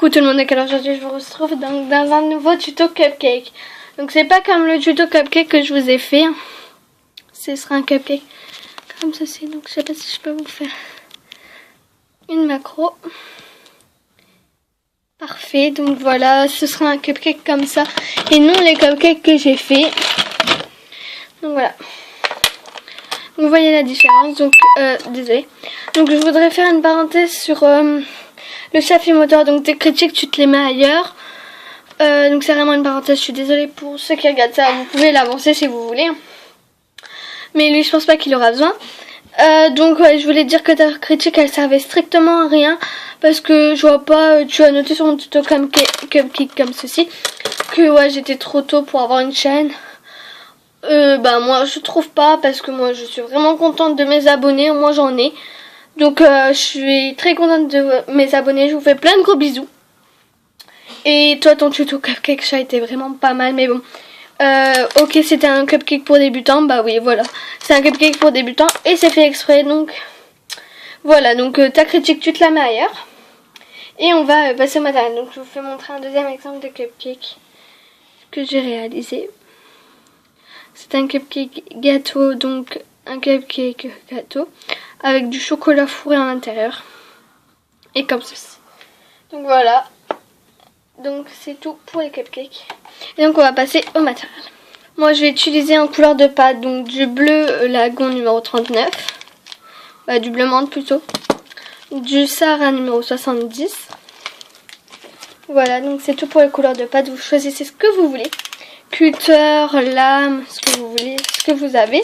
Coucou tout le monde, alors aujourd'hui je vous retrouve dans un nouveau tuto cupcake. Donc c'est pas comme le tuto cupcake que je vous ai fait. Ce sera un cupcake comme ceci, donc je sais pas si je peux vous faire une macro. Parfait, donc voilà, ce sera un cupcake comme ça et non les cupcakes que j'ai fait. Donc voilà. Vous voyez la différence, donc désolé. Donc je voudrais faire une parenthèse sur le chaffé moteur. Donc tes critiques tu te les mets ailleurs. Donc c'est vraiment une parenthèse, je suis désolée pour ceux qui regardent ça. Vous pouvez l'avancer si vous voulez. Mais lui je pense pas qu'il aura besoin. Donc ouais, je voulais dire que ta critique elle servait strictement à rien. Parce que je vois pas, tu as noté sur mon tuto cupcake comme ceci. Que ouais j'étais trop tôt pour avoir une chaîne. Moi je trouve pas, parce que moi je suis vraiment contente de mes abonnés, moi j'en ai. Donc je suis très contente de mes abonnés, je vous fais plein de gros bisous. Et toi ton tuto cupcake ça a été vraiment pas mal, mais bon. Ok, c'était un cupcake pour débutants, bah oui voilà. C'est un cupcake pour débutants et c'est fait exprès, donc voilà. Donc ta critique tu te la mets ailleurs. Et on va passer au matériel. Donc je vous fais montrer un deuxième exemple de cupcake que j'ai réalisé. C'est un cupcake gâteau, donc un cupcake gâteau avec du chocolat fourré à l'intérieur. Et comme ceci. Donc voilà. Donc c'est tout pour les cupcakes. Et donc on va passer au matériel. Moi je vais utiliser en couleur de pâte, donc du bleu lagon numéro 39. Du bleu menthe plutôt. Du Sahara numéro 70. Voilà, donc c'est tout pour les couleurs de pâte. Vous choisissez ce que vous voulez. Cutter, lame, ce que vous voulez, ce que vous avez.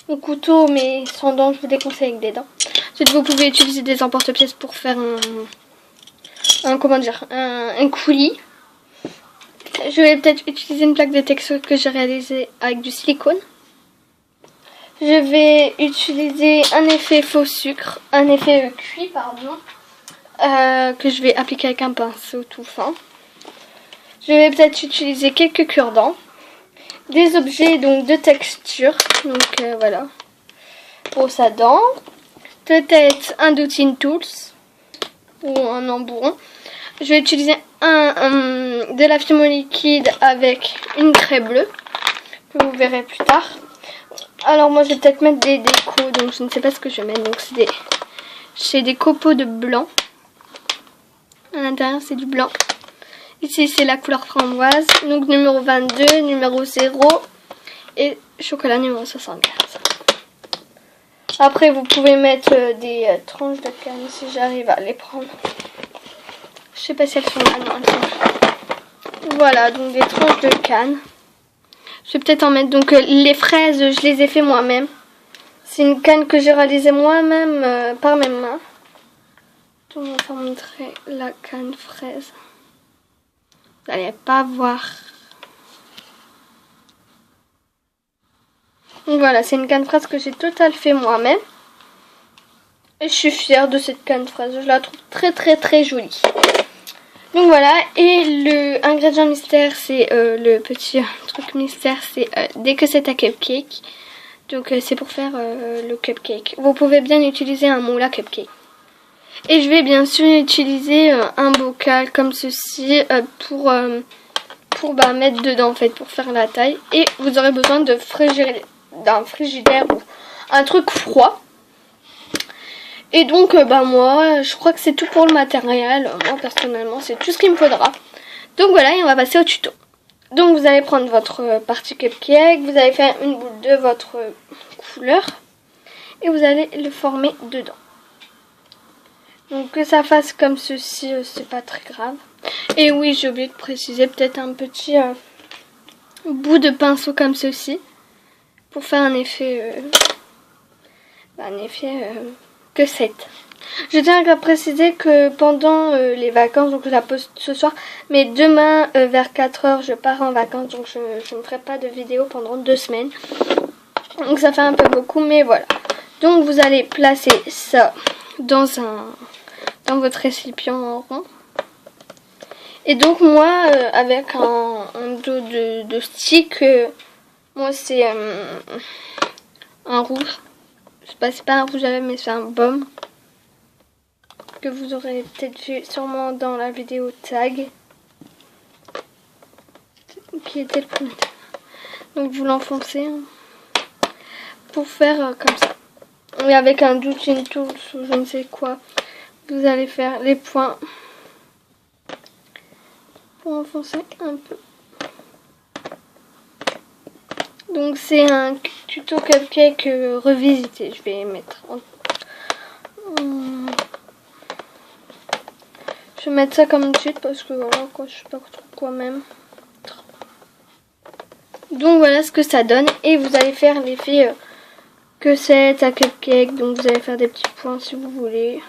Au couteau, mais sans dents, je vous déconseille avec des dents. Ensuite, vous pouvez utiliser des emporte-pièces pour faire un coulis. Je vais peut-être utiliser une plaque de texture que j'ai réalisée avec du silicone. Je vais utiliser un effet faux sucre, un effet cuit, pardon, que je vais appliquer avec un pinceau tout fin. Je vais peut-être utiliser quelques cure-dents, des objets donc de texture, donc voilà, brosse à dents, peut-être un Doutine Tools ou un embourron. Je vais utiliser de la fumée liquide avec une craie bleue que vous verrez plus tard. Alors moi je vais peut-être mettre des décos, donc je ne sais pas ce que je vais mettre. Donc c'est des copeaux de blanc. À l'intérieur c'est du blanc. Ici c'est la couleur framboise, donc numéro 22, numéro 0 et chocolat numéro 75. Après vous pouvez mettre des tranches de canne si j'arrive à les prendre. Je sais pas si elles sont là, non elles sont là. Voilà, donc des tranches de canne. Je vais peut-être en mettre, donc les fraises je les ai fait moi-même. C'est une canne que j'ai réalisée moi-même par mes mains. Donc on va montrer la canne fraise. Vous n'allez pas voir. Donc voilà, c'est une canne fraise que j'ai total fait moi-même. Et je suis fière de cette canne fraise. Je la trouve très très très jolie. Donc voilà, et le ingrédient mystère, c'est le petit truc mystère, c'est dès que c'est à cupcake. Donc c'est pour faire le cupcake. Vous pouvez bien utiliser un moule à cupcake. Et je vais bien sûr utiliser un bocal comme ceci pour mettre dedans en fait, pour faire la taille. Et vous aurez besoin d'un frigidaire ou un truc froid. Et donc moi je crois que c'est tout pour le matériel. Moi personnellement c'est tout ce qu'il me faudra. Donc voilà, et on va passer au tuto. Donc vous allez prendre votre partie cupcake, vous allez faire une boule de votre couleur et vous allez le former dedans. Donc que ça fasse comme ceci, c'est pas très grave. Et oui, j'ai oublié de préciser, peut-être un petit bout de pinceau comme ceci pour faire un effet que 7. Je tiens à préciser que pendant les vacances, donc je la poste ce soir, mais demain vers 4h je pars en vacances, donc je ne ferai pas de vidéo pendant 2 semaines. Donc ça fait un peu beaucoup, mais voilà. Donc vous allez placer ça dans votre récipient en rond. Et donc moi avec un dos de stick, moi c'est un rouge. C'est pas un rouge à lèvres mais c'est un baume que vous aurez peut-être vu sûrement dans la vidéo tag. Qui était le premier. Donc vous l'enfoncez hein, pour faire comme ça. Et avec un doujin tool ou je ne sais quoi, vous allez faire les points pour enfoncer un peu. Donc c'est un tuto cupcake revisité. Je vais mettre je vais mettre ça comme une suite parce que voilà quoi, je sais pas trop quoi même. Donc voilà ce que ça donne et vous allez faire l'effet que c'est un cupcake. Donc vous allez faire des petits points si vous voulez.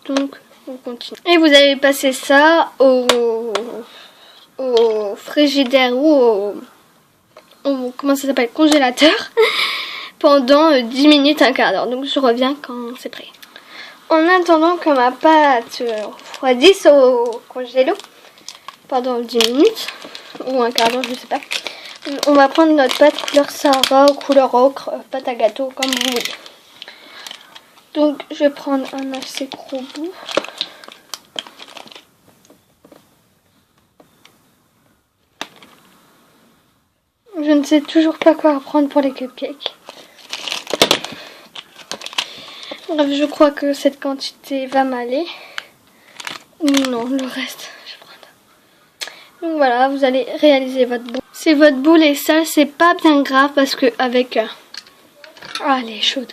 Donc on continue. Et vous allez passer ça au frigidaire ou au comment ça s'appelle, congélateur pendant 10 minutes, un quart d'heure. Donc je reviens quand c'est prêt. En attendant que ma pâte refroidisse au congélo pendant 10 minutes ou un quart d'heure, je sais pas. On va prendre notre pâte couleur Sarah ou couleur ocre, pâte à gâteau comme vous voulez. Donc je vais prendre un assez gros bout. Je ne sais toujours pas quoi prendre pour les cupcakes. Bref, je crois que cette quantité va m'aller. Non, le reste, je vais prendre. Donc voilà, vous allez réaliser votre boule. Si votre boule est sale, c'est pas bien grave parce que avec... Ah, elle est chaude.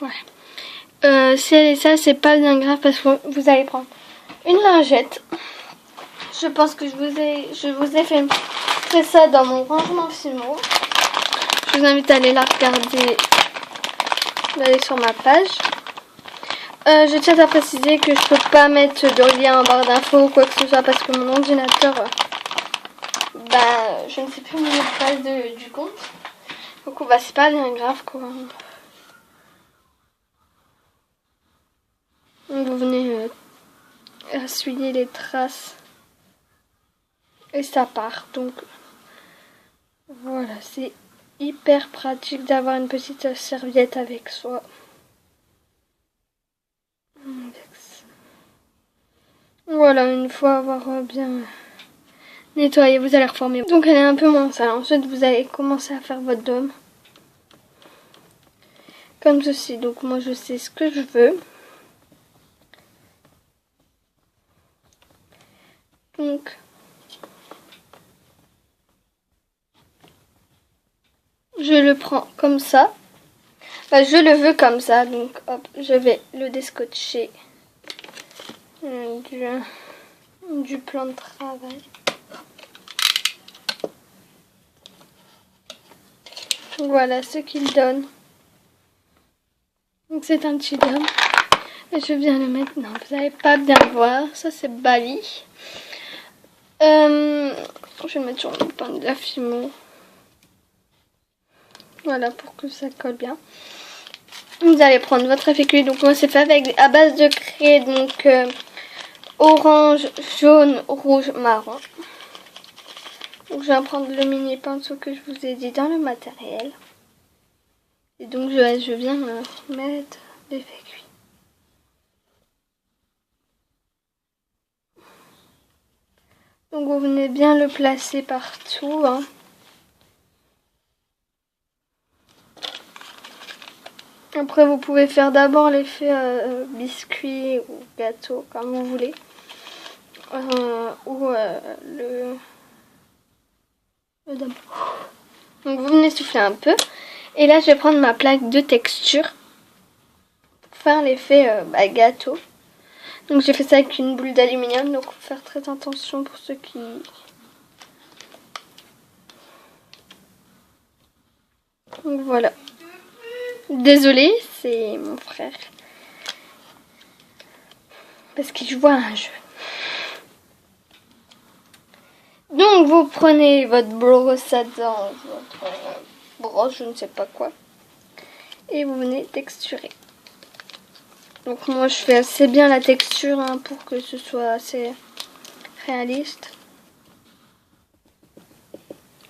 Ouais. Si elle est sale, c'est pas bien grave parce que vous allez prendre une lingette. Je pense que je vous ai fait ça dans mon rangement Fimo. Je vous invite à aller la regarder, d'aller sur ma page. Je tiens à préciser que je peux pas mettre de lien en barre d'infos ou quoi que ce soit parce que mon ordinateur, je ne sais plus mon mot de passe du compte. Donc c'est pas bien grave quoi. Donc, vous venez essuyer les traces et ça part. Donc voilà, c'est hyper pratique d'avoir une petite serviette avec soi. Voilà, une fois avoir bien nettoyé, vous allez reformer. Donc elle est un peu moins sale. Ensuite, vous allez commencer à faire votre dôme. Comme ceci. Donc moi, je sais ce que je veux. Donc... je le prends comme ça. Je le veux comme ça. Donc hop, je vais le descotcher du plan de travail. Voilà ce qu'il donne. Donc c'est un petit dôme. Et je viens le mettre. Non, vous n'allez pas bien voir. Ça c'est Bali. Je vais le mettre sur le pain de la Fimo. Voilà, pour que ça colle bien. Vous allez prendre votre fécule. Donc moi c'est fait avec à base de craie. Donc orange, jaune, rouge, marron. Donc je vais prendre le mini pinceau que je vous ai dit dans le matériel. Et donc je viens mettre les fécules. Donc vous venez bien le placer partout. Hein. Après vous pouvez faire d'abord l'effet biscuit ou gâteau comme vous voulez. Ou le dôme. Donc vous venez souffler un peu. Et là je vais prendre ma plaque de texture pour faire l'effet gâteau. Donc j'ai fait ça avec une boule d'aluminium. Donc faut faire très attention pour ceux qui... Donc voilà. Désolée, c'est mon frère. Parce qu'il joue à un jeu. Donc vous prenez votre brosse à dents, votre brosse, je ne sais pas quoi. Et vous venez texturer. Donc moi je fais assez bien la texture hein, pour que ce soit assez réaliste.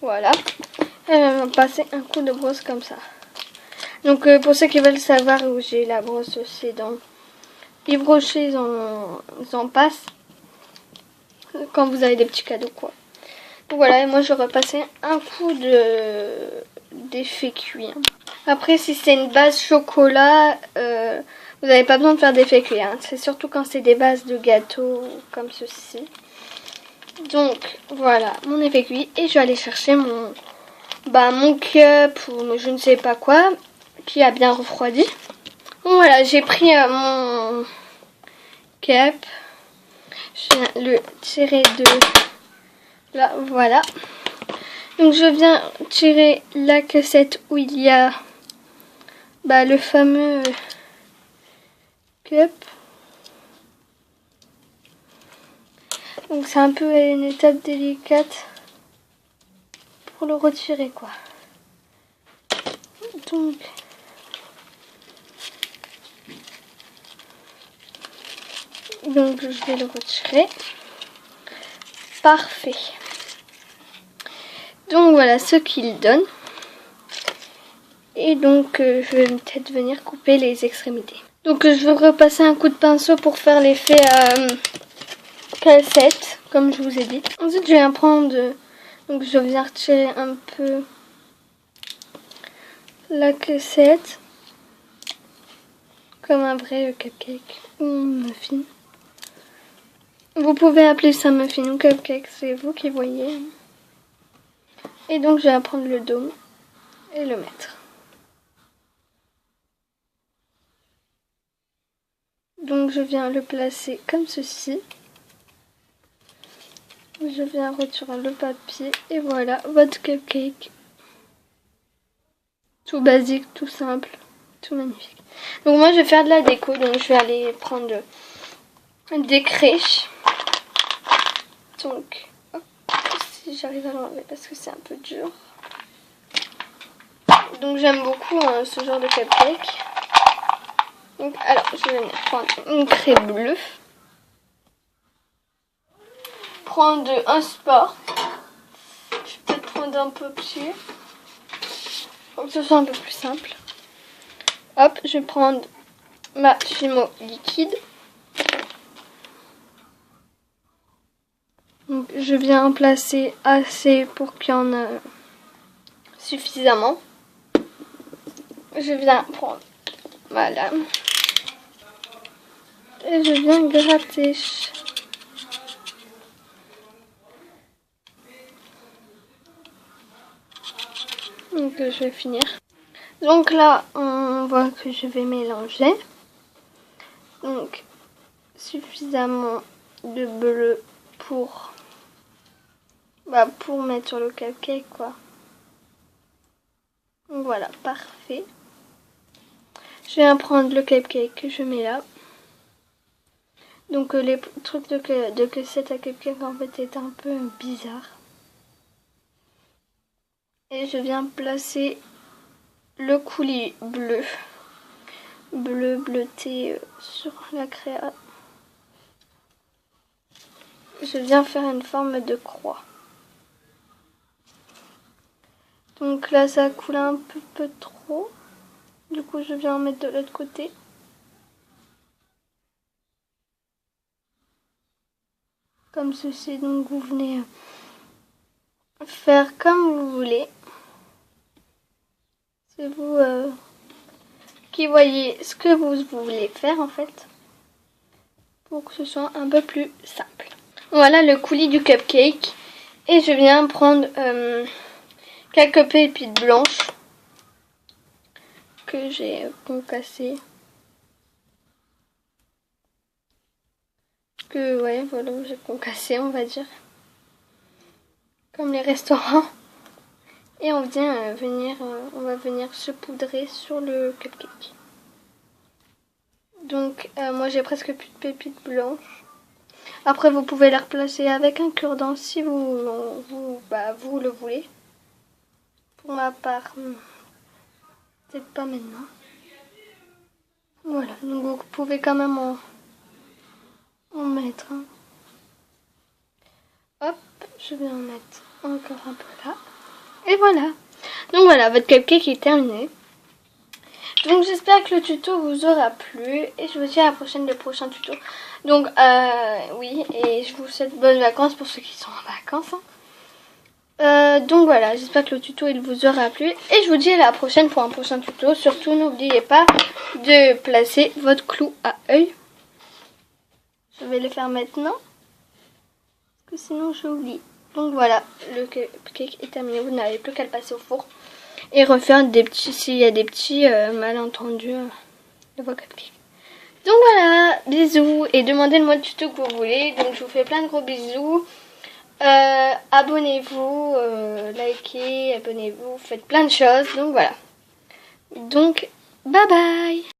Voilà. passer un coup de brosse comme ça. Donc pour ceux qui veulent savoir où j'ai la brosse, c'est dans Yves Rocher, ils en passent quand vous avez des petits cadeaux quoi. Donc voilà, et moi je repassais un coup d'effet cuir. Après si c'est une base chocolat, vous n'avez pas besoin de faire d'effet cuir. Hein. C'est surtout quand c'est des bases de gâteaux comme ceci. Donc voilà mon effet cuir et je vais aller chercher mon cup ou je ne sais pas quoi qui a bien refroidi. Donc voilà, j'ai pris mon cup. Je viens le tirer de là, voilà. Donc je viens tirer la cassette où il y a le fameux cup. Donc c'est un peu une étape délicate pour le retirer quoi. Donc je vais le retirer. Parfait. Donc voilà ce qu'il donne. Et donc je vais peut-être venir couper les extrémités. Donc je vais repasser un coup de pinceau pour faire l'effet cassette, comme je vous ai dit. Ensuite je vais prendre, donc je viens retirer un peu la cassette, comme un vrai cupcake ou muffin. Vous pouvez appeler ça muffin ou cupcake, c'est vous qui voyez. Et donc je vais prendre le dôme et le mettre. Donc je viens le placer comme ceci. Je viens retirer le papier et voilà votre cupcake. Tout basique, tout simple, tout magnifique. Donc moi je vais faire de la déco, donc je vais aller prendre des crèches. Donc hop, si j'arrive à l'enlever parce que c'est un peu dur. Donc j'aime beaucoup ce genre de cupcake. Donc alors je vais venir prendre une craie bleue. Prendre un sport. Je vais peut-être prendre un papier pour que ce soit un peu plus simple. Hop, je vais prendre ma Fimo liquide. Donc, je viens en placer assez pour qu'il y en ait suffisamment. Je viens prendre ma lame et je viens gratter. Donc je vais finir. Donc là on voit que je vais mélanger. Donc suffisamment de bleu pour mettre sur le cupcake quoi. Donc voilà, parfait. Je viens prendre le cupcake que je mets là. Donc les trucs de cassette à cupcake en fait est un peu bizarre. Et je viens placer le coulis bleuté sur la créa. Je viens faire une forme de croix. Donc là ça coule un peu trop. Du coup je viens en mettre de l'autre côté. Comme ceci, donc vous venez faire comme vous voulez. C'est vous qui voyez ce que vous voulez faire en fait. Pour que ce soit un peu plus simple. Voilà le coulis du cupcake. Et je viens prendre quelques pépites blanches que j'ai concassées. Voilà, j'ai concassé on va dire. Comme les restaurants. Et on vient on va venir se poudrer sur le cupcake. Donc moi j'ai presque plus de pépites blanches. Après vous pouvez les replacer avec un cure-dent si vous le voulez. Pour ma part, peut-être pas maintenant. Voilà, donc vous pouvez quand même en mettre. Hein. Hop, je vais en mettre encore un peu là. Et voilà. Donc voilà, votre cupcake est terminé. Donc j'espère que le tuto vous aura plu et je vous dis à la prochaine, le prochain tuto. Donc oui, et je vous souhaite bonnes vacances pour ceux qui sont en vacances. Donc voilà, j'espère que le tuto il vous aura plu et je vous dis à la prochaine pour un prochain tuto. Surtout n'oubliez pas de placer votre clou à œil. Je vais le faire maintenant parce que sinon j'oublie. Donc voilà, le cupcake est terminé, vous n'avez plus qu'à le passer au four et refaire des petits, s'il y a des petits malentendus de vos cupcakes. Donc voilà, bisous et demandez le mode tuto que vous voulez. Donc je vous fais plein de gros bisous. Abonnez-vous, likez, abonnez-vous, faites plein de choses. Donc voilà. Donc bye bye.